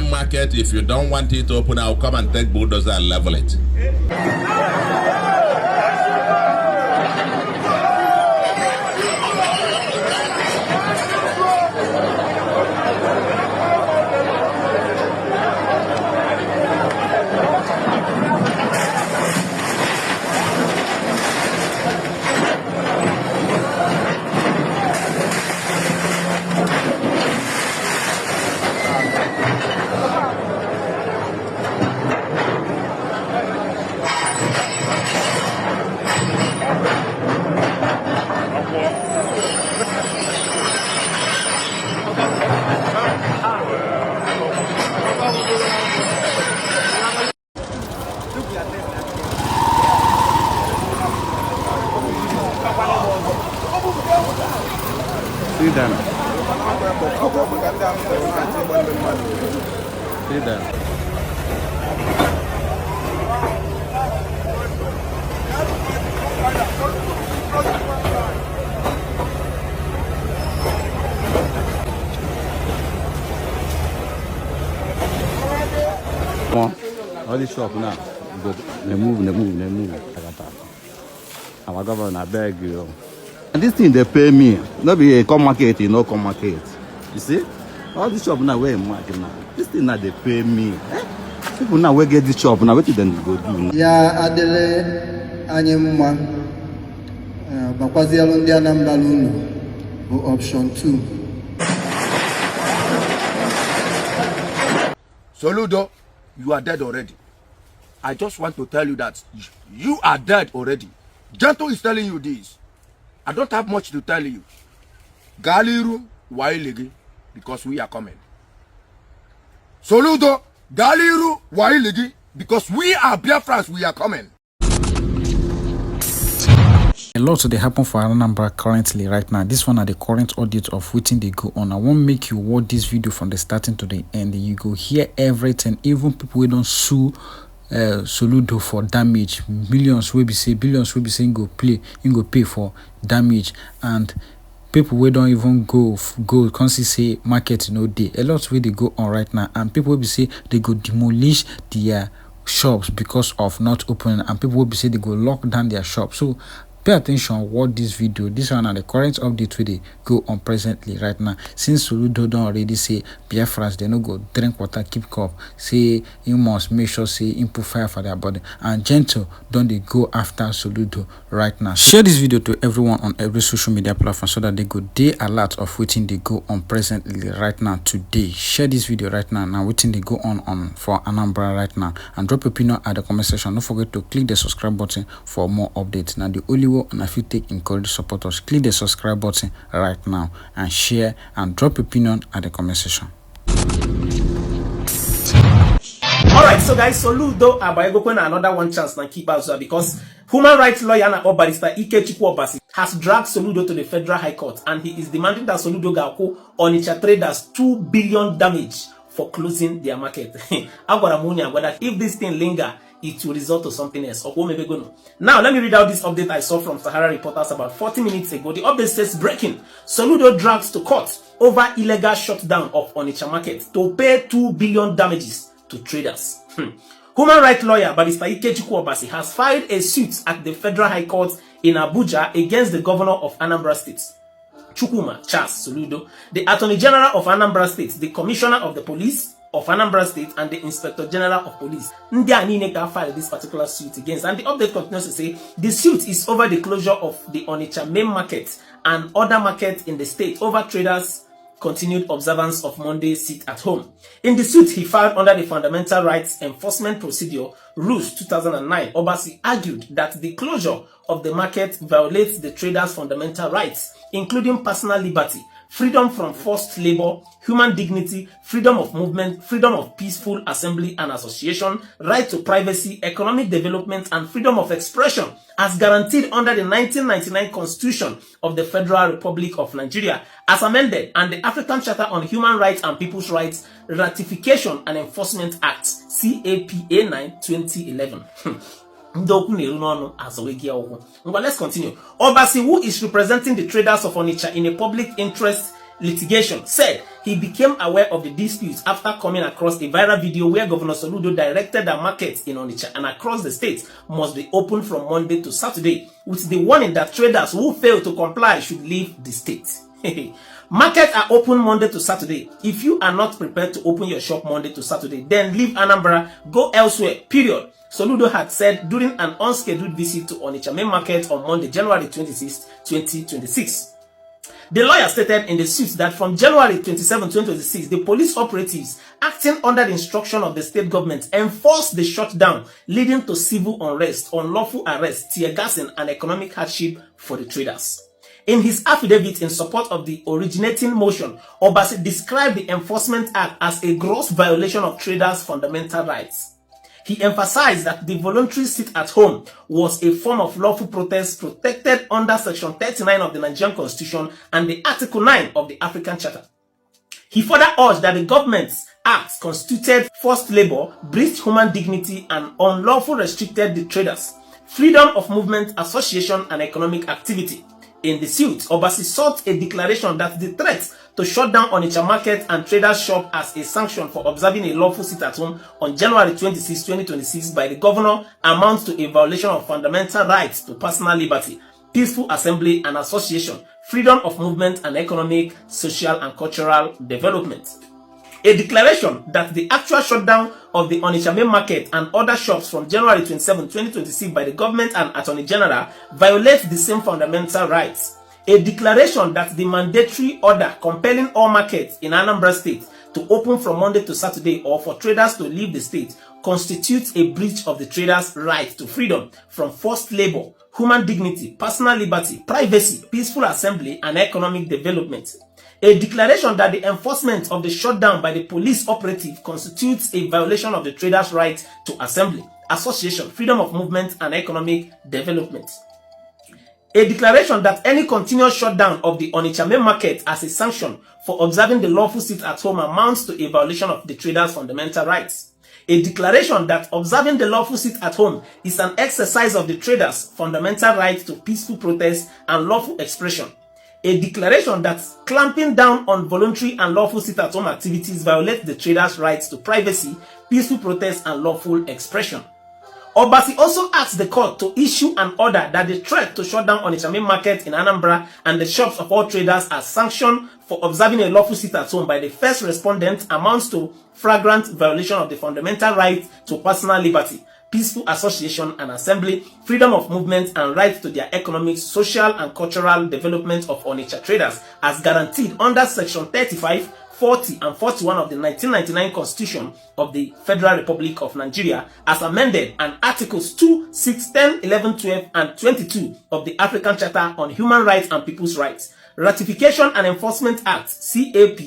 main market. If you don't want it open, I'll come and take bulldozer and level it. See that. See that. All this shop now, they move. Our governor, I beg you. And this thing they pay me, not be a come market, no come market. You see? All this shop now where market now. This thing now they pay me. People now we get this shop now, what did they go do? Ya adele anyemwa bakwazi alondi anamba lulu go option 2. Soludo, you are dead already. I just want to tell you that you are dead already. Gento is telling you this. I don't have much to tell you. Galiru, Wailigi, because we are coming. Soludo, Galiru, Wailigi, because we are Biafrans, we are coming. A lot they happen for Anambra currently right now. This one are the current audit of waiting they go on. I won't make you watch this video from the starting to the end. You go hear everything. Even people who don't sue Soludo for damage, billions will be saying go pay for damage, and people we don't even go can't say market day. A lot where they go on right now, and people will be say they go demolish their shops because of not opening, and people will be say they go lock down their shops. So pay attention what this one are the current update where they go on presently right now. Since Soludo don't already say Biafrans they no go drink water, keep cup, say you must make sure say you put fire for their body, and gentle don't they go after Soludo right now. Share this video to everyone on every social media platform so that they go day alert of waiting they go on presently right now today. Share this video right now waiting they go on for Anambra right now, and drop your opinion at the comment section. Don't forget to click the subscribe button for more updates. Now the only and if you take encourage supporters, click the subscribe button right now and share and drop your opinion at the comment section. Alright, so guys, Soludo Abayegokwe another one chance now keep out because human rights lawyer na barrister Ike has dragged Soludo to the Federal High Court, and he is demanding that Soludo Gako Onitsha traders 2 billion damage for closing their market. Whether if this thing linger, it will result to something else. Now, let me read out this update I saw from Sahara Reporters about 40 minutes ago. The update says, breaking, Soludo drags to court over illegal shutdown of Onitsha market to pay 2 billion damages to traders. Human rights lawyer Barrister Ike has filed a suit at the Federal High Court in Abuja against the governor of Anambra State, Chukwuma Charles Soludo, the Attorney General of Anambra State, the Commissioner of the Police of Anambra State, and the Inspector General of Police. Ndia filed this particular suit against, and the update continues to say the suit is over the closure of the Onitsha main market and other markets in the state over traders' continued observance of Monday sit at home. In the suit he filed under the Fundamental Rights Enforcement Procedure Rules 2009, Obasi argued that the closure of the market violates the traders' fundamental rights, including personal liberty, freedom from forced labor, human dignity, freedom of movement, freedom of peaceful assembly and association, right to privacy, economic development, and freedom of expression as guaranteed under the 1999 Constitution of the Federal Republic of Nigeria, as amended, and the African Charter on Human Rights and People's Rights Ratification and Enforcement Act, CAPA 9, 2011. Let's continue. Obasi, who is representing the traders of Onitsha in a public interest litigation, said he became aware of the disputes after coming across a viral video where Governor Soludo directed that markets in Onitsha and across the state must be open from Monday to Saturday, with the warning that traders who fail to comply should leave the state. Markets are open Monday to Saturday. If you are not prepared to open your shop Monday to Saturday, then leave Anambra, go elsewhere, period. Soludo had said during an unscheduled visit to Onitsha main market on Monday, January 26, 2026. The lawyer stated in the suit that from January 27, 2026, the police operatives acting under the instruction of the state government enforced the shutdown, leading to civil unrest, unlawful arrest, tear gassing, and economic hardship for the traders. In his affidavit in support of the originating motion, Obasi described the Enforcement Act as a gross violation of traders' fundamental rights. He emphasized that the voluntary sit-at-home was a form of lawful protest protected under Section 39 of the Nigerian Constitution and the Article 9 of the African Charter. He further urged that the government's acts constituted forced labor, breached human dignity, and unlawfully restricted the traders' freedom of movement, association, and economic activity. In the suit, Obasi sought a declaration that the threat to shut down Onitsha market and traders' shop as a sanction for observing a lawful sit-at-home on January 26, 2026 by the governor amounts to a violation of fundamental rights to personal liberty, peaceful assembly and association, freedom of movement, and economic, social, and cultural development. A declaration that the actual shutdown of the Onitsha main market and other shops from January 27, 2026 by the government and Attorney General violates the same fundamental rights. A declaration that the mandatory order compelling all markets in Anambra State to open from Monday to Saturday or for traders to leave the state constitutes a breach of the traders' right to freedom from forced labor, human dignity, personal liberty, privacy, peaceful assembly, and economic development. A declaration that the enforcement of the shutdown by the police operative constitutes a violation of the traders' right to assembly, association, freedom of movement, and economic development. A declaration that any continuous shutdown of the Onitsha main market as a sanction for observing the lawful sit-at-home amounts to a violation of the traders' fundamental rights. A declaration that observing the lawful sit-at-home is an exercise of the traders' fundamental right to peaceful protest and lawful expression. A declaration that clamping down on voluntary and lawful sit-at-home activities violates the traders' rights to privacy, peaceful protest, and lawful expression. Obasi also asked the court to issue an order that the threat to shut down Onitsha main market in Anambra and the shops of all traders as sanction for observing a lawful sit-at-home by the first respondent amounts to flagrant violation of the fundamental right to personal liberty, peaceful association and assembly, freedom of movement, and right to their economic, social, and cultural development of Onitsha traders as guaranteed under Section 35, 40, and 41 of the 1999 Constitution of the Federal Republic of Nigeria as amended, and Articles 2, 6, 10, 11, 12, and 22 of the African Charter on Human Rights and People's Rights, Ratification and Enforcement Act, CAP,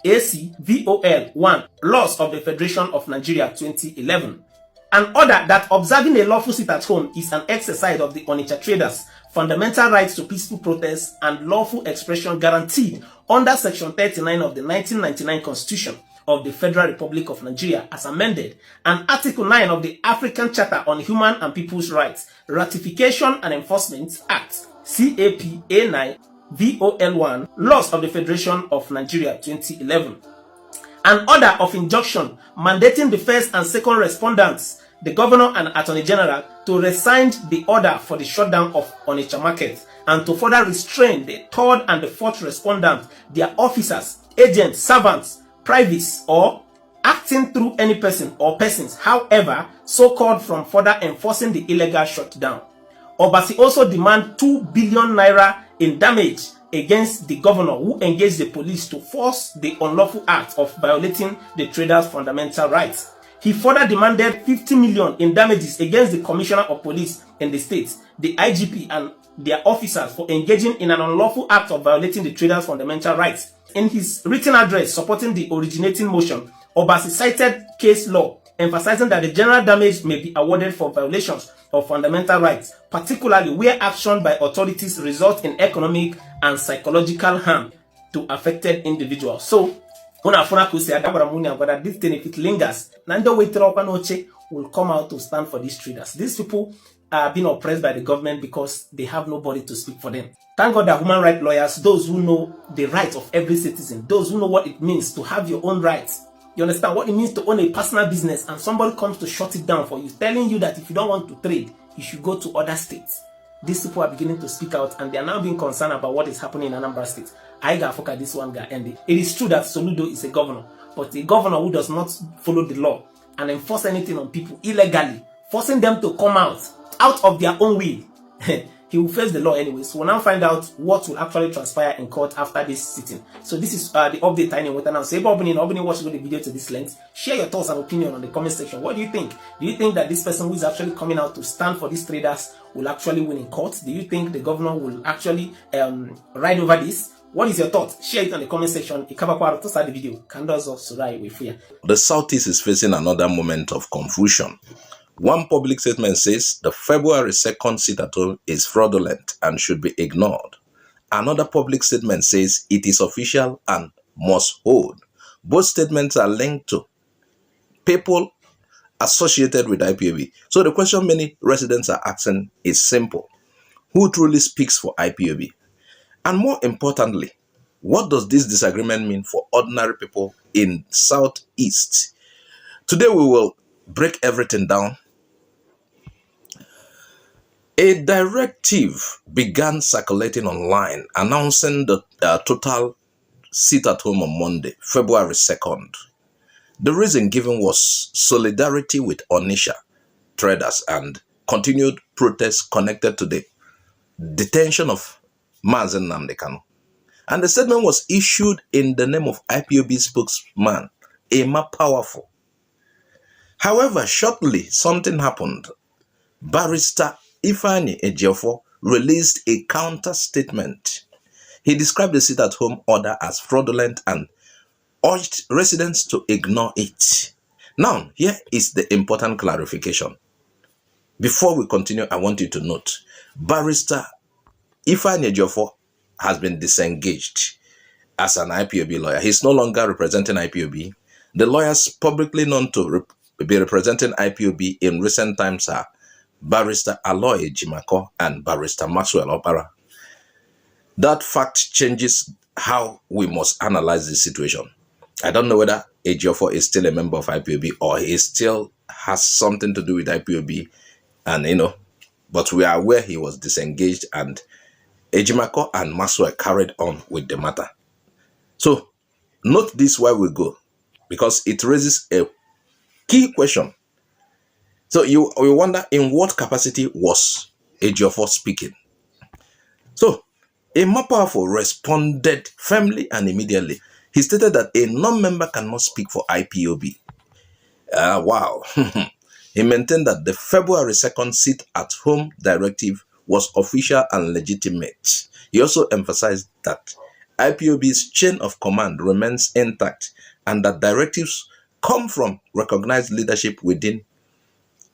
AC, VOL 1, Laws of the Federation of Nigeria 2011. An order that observing a lawful sit-at-home is an exercise of the Onitsha traders' fundamental rights to peaceful protest and lawful expression guaranteed under Section 39 of the 1999 Constitution of the Federal Republic of Nigeria as amended, and Article 9 of the African Charter on Human and People's Rights, Ratification and Enforcement Act, CAP A9, VOL 1, Laws of the Federation of Nigeria 2011. An order of injunction mandating the first and second respondents, the governor and attorney general, to rescind the order for the shutdown of Onitsha market and to further restrain the third and the fourth respondent, their officers, agents, servants, privates, or acting through any person or persons, however, so called, from further enforcing the illegal shutdown. Obasi also demand 2 billion naira in damage against the governor who engaged the police to force the unlawful act of violating the traders' fundamental rights. He further demanded 50 million in damages against the commissioner of police in the state, the IGP, and their officers for engaging in an unlawful act of violating the traders' fundamental rights. In his written address supporting the originating motion, Obasi cited case law, emphasizing that the general damage may be awarded for violations of fundamental rights, particularly where action by authorities results in economic and psychological harm to affected individuals. So, this thing, if it lingers, Nando Waitero will come out to stand for these traders. These people are being oppressed by the government because they have nobody to speak for them. Thank God that human rights lawyers, those who know the rights of every citizen, those who know what it means to have your own rights, you understand what it means to own a personal business, and somebody comes to shut it down for you, telling you that if you don't want to trade, you should go to other states. These people are beginning to speak out, and they are now being concerned about what is happening in Anambra State. I got fuck at this one guy ending. It is true that Soludo is a governor, but a governor who does not follow the law and enforce anything on people illegally, forcing them to come out of their own will, he will face the law anyway. So we'll now find out what will actually transpire in court after this sitting. So this is the update I need with now. So if you watch the video to this length, share your thoughts and opinion on the comment section. What do you think? Do you think that this person who is actually coming out to stand for these traders will actually win in court? Do you think the governor will actually ride over this? What is your thought? Share it on the comment section. To start the video. The Southeast is facing another moment of confusion. One public statement says the February 2nd sit-at-home is fraudulent and should be ignored. Another public statement says it is official and must hold. Both statements are linked to people associated with IPOB. So the question many residents are asking is simple. Who truly speaks for IPOB? And more importantly, what does this disagreement mean for ordinary people in Southeast? Today we will break everything down. A directive began circulating online announcing the total sit-at-home on Monday, February 2nd. The reason given was solidarity with Onitsha traders and continued protests connected to the detention of Mazen Nnamdi Kanu. And the statement was issued in the name of IPOB spokesman, Emma Powerful. However, shortly something happened. Barrister Ifeanyi Ejiofor released a counter statement. He described the sit-at-home order as fraudulent and urged residents to ignore it. Now, here is the important clarification. Before we continue, I want you to note, Barrister Ifeanyi Ejiofor has been disengaged as an IPOB lawyer. He's no longer representing IPOB. The lawyers publicly known to be representing IPOB in recent times are Barrister Aloy Jimako and Barrister Maxwell Opara. That fact changes how we must analyze the situation. I don't know whether Ejiofor is still a member of IPOB or he still has something to do with IPOB, and but we are aware he was disengaged and Ejimako and Maxwell carried on with the matter. So note this while we go, because it raises a key question. So you wonder, in what capacity was Ejiofor speaking? So Emma Powerful responded firmly and immediately. He stated that a non-member cannot speak for IPOB. Wow. He maintained that the February 2nd sit-at-home directive was official and legitimate. He also emphasized that IPOB's chain of command remains intact and that directives come from recognized leadership within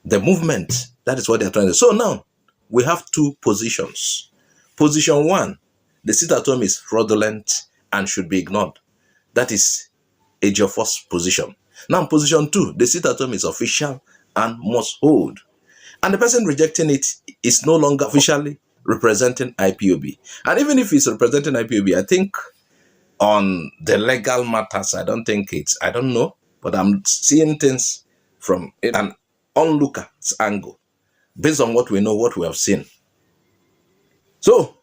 the movement. That is what they're trying to do. So now we have two positions. Position one, the sit-at-home is fraudulent and should be ignored. That is Ejiofor's position. Now position two, the sit-at-home is official and must hold. And the person rejecting it is no longer officially representing IPOB. And even if he's representing IPOB, I think on the legal matters, I don't know, but I'm seeing things from an onlooker's angle, based on what we know, what we have seen. So,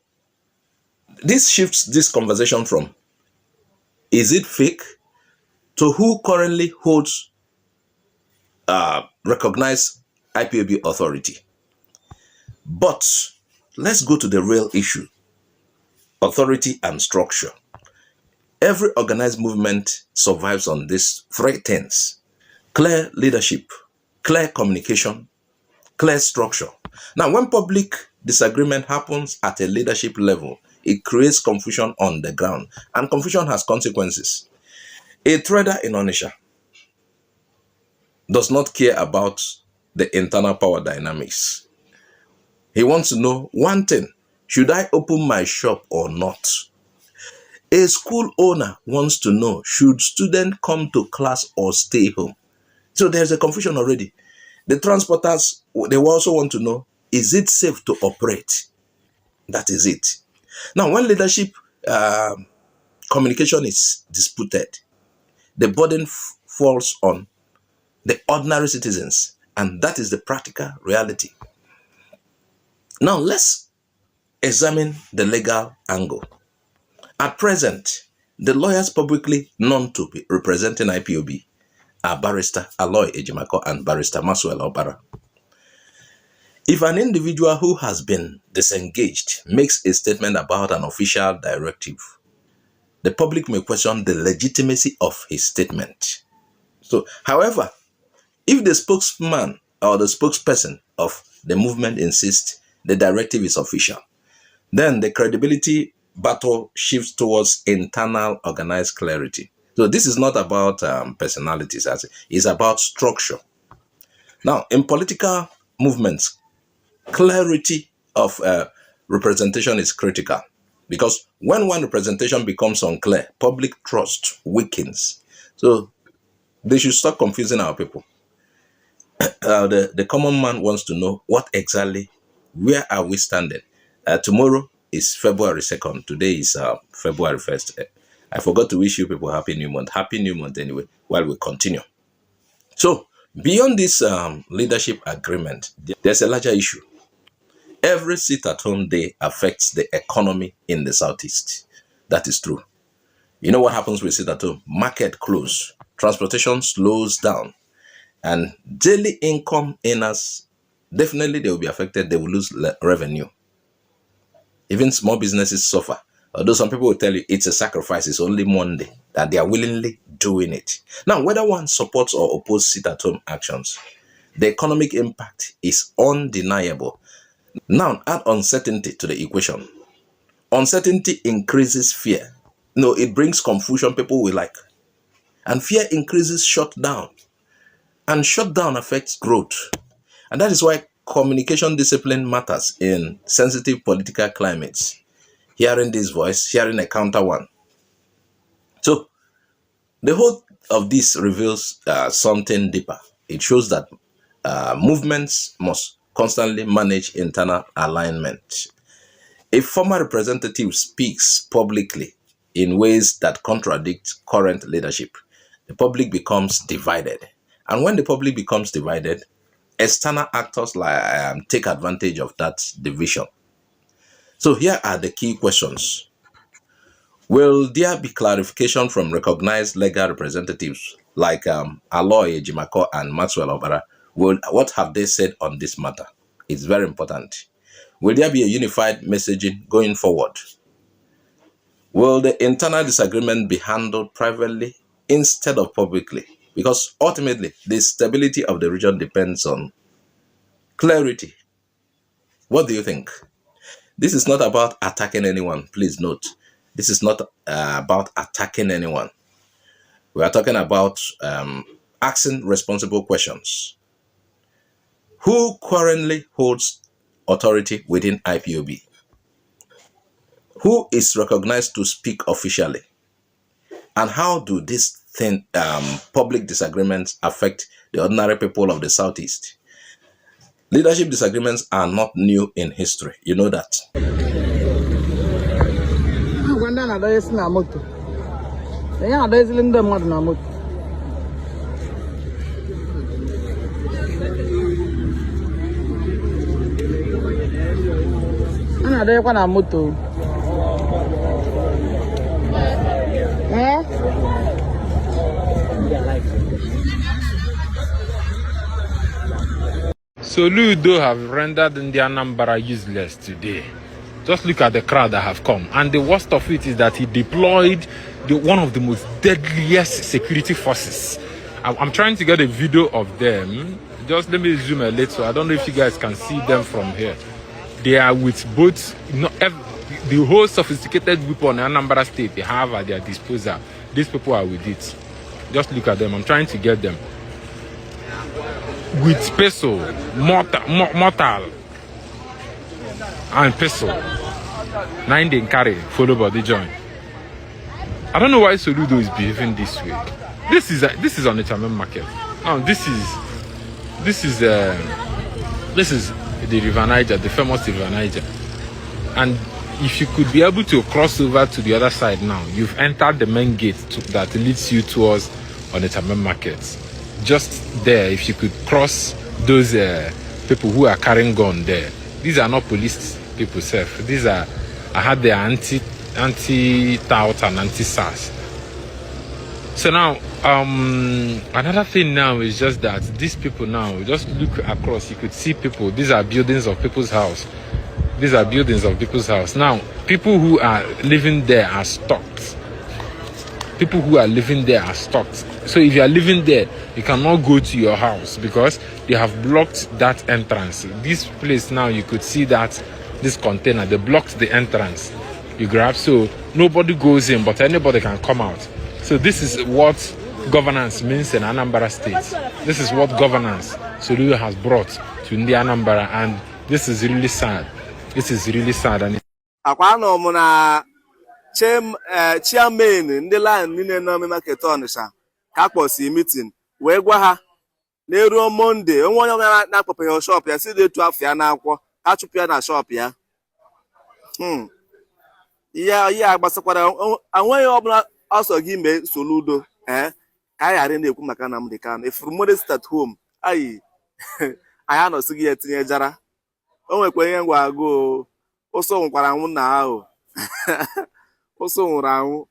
this shifts this conversation from, is it fake, to who currently holds recognized IPOB authority. But let's go to the real issue, authority and structure. Every organized movement survives on these three things: clear leadership, clear communication, clear structure. Now, when public disagreement happens at a leadership level, it creates confusion on the ground, and confusion has consequences. A trader in Onitsha does not care about the internal power dynamics. He wants to know one thing: should I open my shop or not? A school owner wants to know, should students come to class or stay home? So there's a confusion already. The transporters, they also want to know, is it safe to operate? That is it. Now, when leadership communication is disputed, the burden falls on the ordinary citizens, and that is the practical reality. Now, let's examine the legal angle. At present, the lawyers publicly known to be representing IPOB are Barrister Aloy Ejimako and Barrister Maxwell Obara. If an individual who has been disengaged makes a statement about an official directive, the public may question the legitimacy of his statement. So, however, if the spokesman or the spokesperson of the movement insists the directive is official, then the credibility battle shifts towards internal organized clarity. So this is not about personalities, it's about structure. Now, in political movements, clarity of representation is critical, because when one representation becomes unclear, public trust weakens. So they should stop confusing our people. The common man wants to know what exactly, where are we standing? Tomorrow is February 2nd. Today is February 1st. I forgot to wish you people Happy New Month. Happy New Month anyway, while we continue. So, beyond this leadership agreement, there's a larger issue. Every sit-at-home day affects the economy in the Southeast. That is true. You know what happens with sit-at-home? Market close, transportation slows down, and daily income earners, definitely they will be affected. They will lose revenue. Even small businesses suffer. Although some people will tell you it's a sacrifice, it's only Monday, that they are willingly doing it. Now, whether one supports or opposes sit-at-home actions, the economic impact is undeniable. Now, add uncertainty to the equation. Uncertainty increases fear. No, it brings confusion people will like. And fear increases shutdown. And shutdown affects growth. And that is why communication discipline matters in sensitive political climates. Hearing this voice, hearing a counter one. So, the whole of this reveals something deeper. It shows that movements must constantly manage internal alignment. If former representative speaks publicly in ways that contradict current leadership, the public becomes divided. And when the public becomes divided, external actors take advantage of that division. So here are the key questions. Will there be clarification from recognized legal representatives like Aloy Ejimako and Maxwell Obara? What have they said on this matter? It's very important. Will there be a unified messaging going forward? Will the internal disagreement be handled privately instead of publicly? Because ultimately, the stability of the region depends on clarity. What do you think? This is not about attacking anyone. Please note, this is not about attacking anyone. We are talking about asking responsible questions. Who currently holds authority within IPOB? Who is recognized to speak officially? And how do these public disagreements affect the ordinary people of the Southeast? Leadership disagreements are not new in history. You know that. Soludo have rendered Indian Anambra useless today. Just look at the crowd that have come. And the worst of it is that he deployed one of the most deadliest security forces. I'm trying to get a video of them. Just let me zoom a little. I don't know if you guys can see them from here. They are with both, the whole sophisticated weapon in Anambra State they have at their disposal. These people are with it. Just look at them. I'm trying to get them. With peso, mortal, and peso. 9 they carry, follow by the joint. I don't know why Soludo is behaving this way. This is on the Chairman market. Now this is the River Niger, the famous River Niger. And if you could be able to cross over to the other side now, you've entered the main gate that leads you towards Onitsha main market. Just there, if you could cross those people who are carrying gun there. These are not police people, self. These are, I had the anti-tout and anti-SARS. So now, another thing now is just that these people now, just look across, you could see people. These are buildings of people's house. These are buildings of people's house. Now, people who are living there are stocked. People who are living there are stocked. So if you are living there, you cannot go to your house because they have blocked that entrance. This place now, you could see that this container, they blocked the entrance. You grab, so nobody goes in, but anybody can come out. So this is what governance means in Anambra State. This is what governance Soludo has brought to Anambra, and this is really sad. This is really sad. And chairman ndị line niile nọ n'ime market Onitsha ka akpọsi meeting wee gwa ha na eruo Monday onwe onye ọbụla na-akpọpeghị shop ya si detu afọ ya n'akwụkwọ ka chụpụ ya na shop ya. Ihe agbasakwara enweghị ọbụla ọsọ gị mee Soludo ka anyị ghara na-ekwu maka Nnamdi Kanu. Ifuru modest at home anyị anọsịghị ya tinye jara. O nwekwa ihe ngwa agụ ụsọ nwekwara anwụ na ahụ ụsọ nwụrụ anwụ